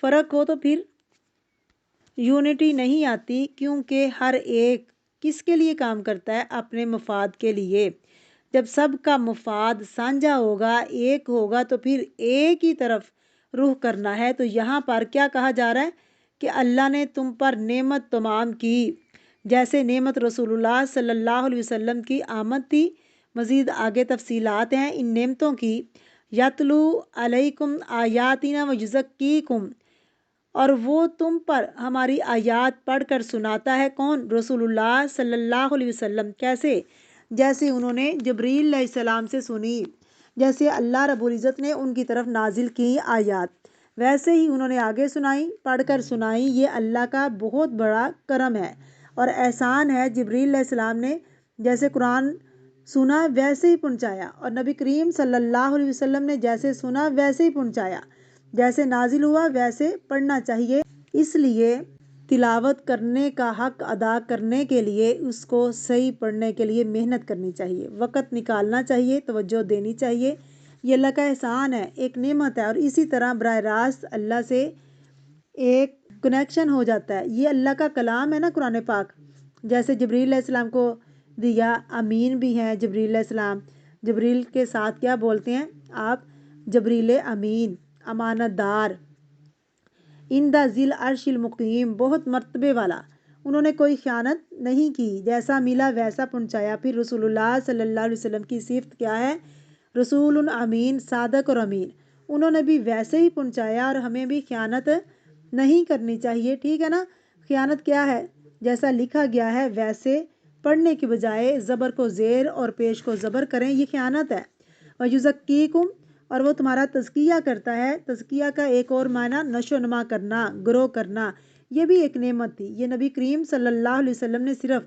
فرق ہو تو پھر یونٹی نہیں آتی، کیونکہ ہر ایک کس کے لیے کام کرتا ہے؟ اپنے مفاد کے لیے۔ جب سب کا مفاد سانجھا ہوگا، ایک ہوگا، تو پھر ایک ہی طرف رخ کرنا ہے۔ تو یہاں پر کیا کہا جا رہا ہے کہ اللہ نے تم پر نعمت تمام کی، جیسے نعمت رسول اللہ صلی اللہ علیہ وسلم کی آمد تھی۔ مزید آگے تفصیلات ہیں ان نعمتوں کی۔ یتلو علیکم آیاتنا ویزکیکم، اور وہ تم پر ہماری آیات پڑھ کر سناتا ہے۔ کون؟ رسول اللہ صلی اللہ علیہ وسلم۔ کیسے؟ جیسے انہوں نے جبریل علیہ السلام سے سنی، جیسے اللہ رب العزت نے ان کی طرف نازل کی آیات، ویسے ہی انہوں نے آگے سنائی، پڑھ کر سنائی۔ یہ اللہ کا بہت بڑا کرم ہے اور احسان ہے۔ جبریل علیہ السلام نے جیسے قرآن سنا ویسے ہی پہنچایا، اور نبی کریم صلی اللہ علیہ وسلم نے جیسے سنا ویسے ہی پہنچایا، جیسے نازل ہوا ویسے پڑھنا چاہیے۔ اس لیے تلاوت کرنے کا حق ادا کرنے کے لیے اس کو صحیح پڑھنے کے لیے محنت کرنی چاہیے، وقت نکالنا چاہیے، توجہ دینی چاہیے۔ یہ اللہ کا احسان ہے، ایک نعمت ہے، اور اسی طرح براہ راست اللہ سے ایک کنیکشن ہو جاتا ہے۔ یہ اللہ کا کلام ہے نا قرآن پاک، جیسے جبریل علیہ السلام کو دیا، امین بھی ہیں جبریل علیہ السلام۔ جبریل کے ساتھ کیا بولتے ہیں آپ؟ جبریل امین، امانت دار، عند ذی العرش المقیم، بہت مرتبے والا۔ انہوں نے کوئی خیانت نہیں کی، جیسا ملا ویسا پہنچایا۔ پھر رسول اللہ صلی اللہ علیہ وسلم کی صفت کیا ہے؟ رسول امین، صادق اور امین۔ انہوں نے بھی ویسے ہی پہنچایا، اور ہمیں بھی خیانت نہیں کرنی چاہیے، ٹھیک ہے نا؟ خیانت کیا ہے؟ جیسا لکھا گیا ہے ویسے پڑھنے کے بجائے زبر کو زیر اور پیش کو زبر کریں، یہ خیانت ہے۔ وَيُزَكِّيكُمْ، اور وہ تمہارا تزکیہ کرتا ہے۔ تزکیہ کا ایک اور معنی نشو و نما کرنا، گرو کرنا، یہ بھی ایک نعمت تھی۔ یہ نبی کریم صلی اللہ علیہ وسلم نے صرف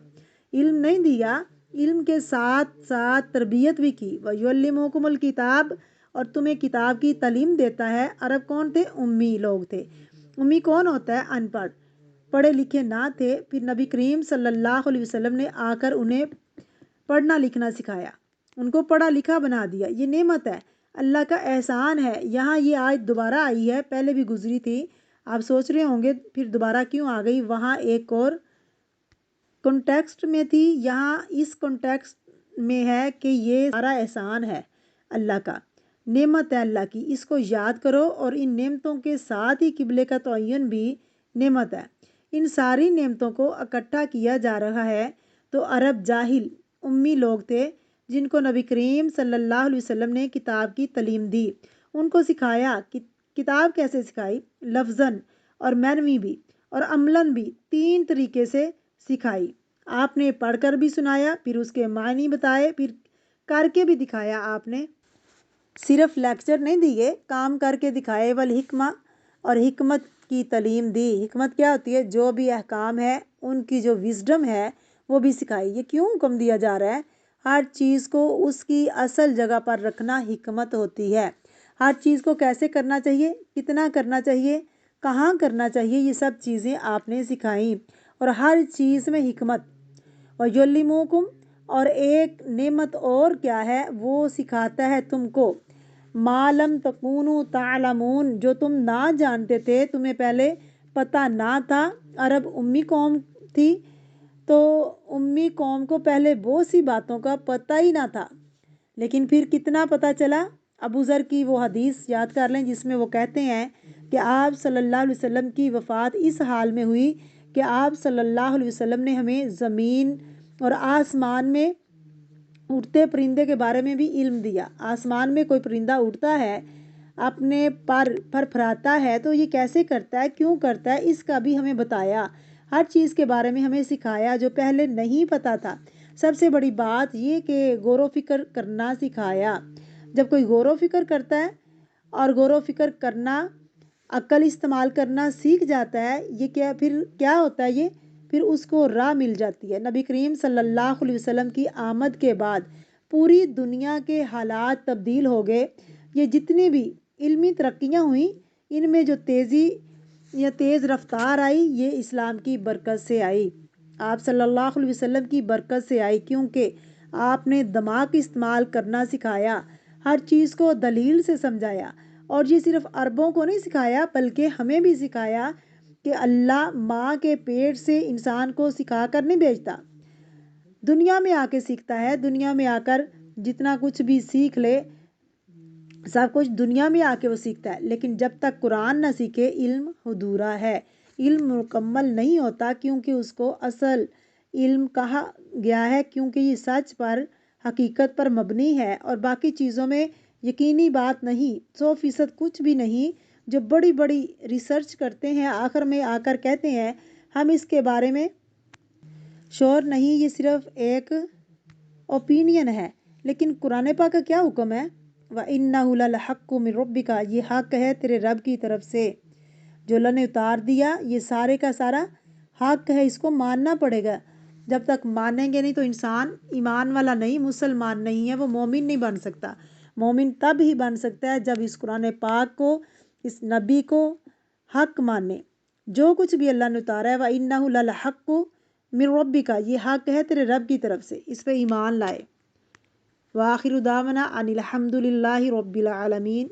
علم نہیں دیا، علم کے ساتھ ساتھ تربیت بھی کی۔ وَيُعَلِّمُكُمُ الْكِتَابَ، اور تمہیں کتاب کی تعلیم دیتا ہے۔ عرب کون تھے؟ امی لوگ تھے۔ امی کون ہوتا ہے؟ ان پڑھ، پڑھے لکھے نہ تھے۔ پھر نبی کریم صلی اللہ علیہ وسلم نے آ کر انہیں پڑھنا لکھنا سکھایا، ان کو پڑھا لکھا بنا دیا۔ یہ نعمت ہے، اللہ کا احسان ہے۔ یہاں یہ آیت دوبارہ آئی ہے، پہلے بھی گزری تھی، آپ سوچ رہے ہوں گے پھر دوبارہ کیوں آ گئی؟ وہاں ایک اور کنٹیکسٹ میں تھی، یہاں اس کنٹیکسٹ میں ہے کہ یہ سارا احسان ہے اللہ کا، نعمت ہے اللہ کی، اس کو یاد کرو۔ اور ان نعمتوں کے ساتھ ہی قبلے کا تعین بھی نعمت ہے۔ ان ساری نعمتوں کو اکٹھا کیا جا رہا ہے۔ تو عرب جاہل امی لوگ تھے، جن کو نبی کریم صلی اللہ علیہ وسلم نے کتاب کی تعلیم دی، ان کو سکھایا۔ کتاب کیسے سکھائی؟ لفظاً اور معنوی بھی اور عملاً بھی، تین طریقے سے سکھائی۔ آپ نے پڑھ کر بھی سنایا، پھر اس کے معنی بتائے، پھر کر کے بھی دکھایا۔ آپ نے صرف لیکچر نہیں دیے، کام کر کے دکھائے۔ والحکمہ، اور حکمت کی تعلیم دی۔ حکمت کیا ہوتی ہے؟ جو بھی احکام ہے ان کی جو وزڈم ہے وہ بھی سکھائی۔ یہ کیوں حکم دیا جا رہا ہے؟ ہر چیز کو اس کی اصل جگہ پر رکھنا حکمت ہوتی ہے۔ ہر چیز کو کیسے کرنا چاہیے، کتنا کرنا چاہیے، کہاں کرنا چاہیے، یہ سب چیزیں آپ نے سکھائیں، اور ہر چیز میں حکمت۔ وَيُعَلِّمُكُمْ، اور ایک نعمت اور کیا ہے؟ وہ سکھاتا ہے تم کو مَا لَمْ تَكُونُوا تَعْلَمُونَ، جو تم نہ جانتے تھے، تمہیں پہلے پتہ نہ تھا۔ عرب امی قوم تھی، تو امی قوم کو پہلے بہت سی باتوں کا پتہ ہی نہ تھا، لیکن پھر کتنا پتہ چلا؟ ابو ذر کی وہ حدیث یاد کر لیں جس میں وہ کہتے ہیں کہ آپ صلی اللہ علیہ وسلم کی وفات اس حال میں ہوئی کہ آپ صلی اللہ علیہ وسلم نے ہمیں زمین اور آسمان میں اڑتے پرندے کے بارے میں بھی علم دیا۔ آسمان میں کوئی پرندہ اڑتا ہے، اپنے پر پھراتا ہے، تو یہ کیسے کرتا ہے، کیوں کرتا ہے، اس کا بھی ہمیں بتایا۔ ہر چیز کے بارے میں ہمیں سکھایا جو پہلے نہیں پتہ تھا۔ سب سے بڑی بات یہ کہ غور و فکر کرنا سکھایا۔ جب کوئی غور و فکر کرتا ہے اور غور و فکر کرنا، عقل استعمال کرنا سیکھ جاتا ہے، یہ پھر کیا ہوتا ہے؟ یہ پھر اس کو راہ مل جاتی ہے۔ نبی کریم صلی اللہ علیہ وسلم کی آمد کے بعد پوری دنیا کے حالات تبدیل ہو گئے۔ یہ جتنی بھی علمی ترقیاں ہوئیں، ان میں جو تیزی یا تیز رفتار آئی، یہ اسلام کی برکت سے آئی، آپ صلی اللہ علیہ وسلم کی برکت سے آئی، کیونکہ آپ نے دماغ استعمال کرنا سکھایا، ہر چیز کو دلیل سے سمجھایا، اور یہ صرف عربوں کو نہیں سکھایا بلکہ ہمیں بھی سکھایا کہ اللہ ماں کے پیٹ سے انسان کو سکھا کر نہیں بھیجتا، دنیا میں آ کے سیکھتا ہے، دنیا میں آ کر جتنا کچھ بھی سیکھ لے سب کچھ دنیا میں آ کے وہ سیکھتا ہے، لیکن جب تک قرآن نہ سیکھے علم ادھورا ہے، علم مکمل نہیں ہوتا، کیونکہ اس کو اصل علم کہا گیا ہے، کیونکہ یہ سچ پر حقیقت پر مبنی ہے اور باقی چیزوں میں یقینی بات نہیں، 100% کچھ بھی نہیں۔ جو بڑی بڑی ریسرچ کرتے ہیں آخر میں آ کر کہتے ہیں ہم اس کے بارے میں شور نہیں، یہ صرف ایک اوپینین ہے، لیکن قرآن پاک کا کیا حکم ہے؟ وَإِنَّهُ لَلْحَقُّ مِن رَبِّكَ، یہ حق ہے تیرے رب کی طرف سے، جو اللہ نے اتار دیا یہ سارے کا سارا حق ہے، اس کو ماننا پڑے گا۔ جب تک مانیں گے نہیں تو انسان ایمان والا نہیں، مسلمان نہیں ہے، وہ مومن نہیں بن سکتا۔ مومن تب ہی بن سکتا ہے جب اس قرآن پاک کو، اس نبی کو حق مانے، جو کچھ بھی اللہ نے اتارا ہے وَإِنَّهُ لَلْحَقُّ مِن رَبِّكَ، یہ حق ہے تیرے رب کی طرف سے، اس پہ ایمان لائے۔ وآخر دعوانا ان الحمد للہ رب العالمین۔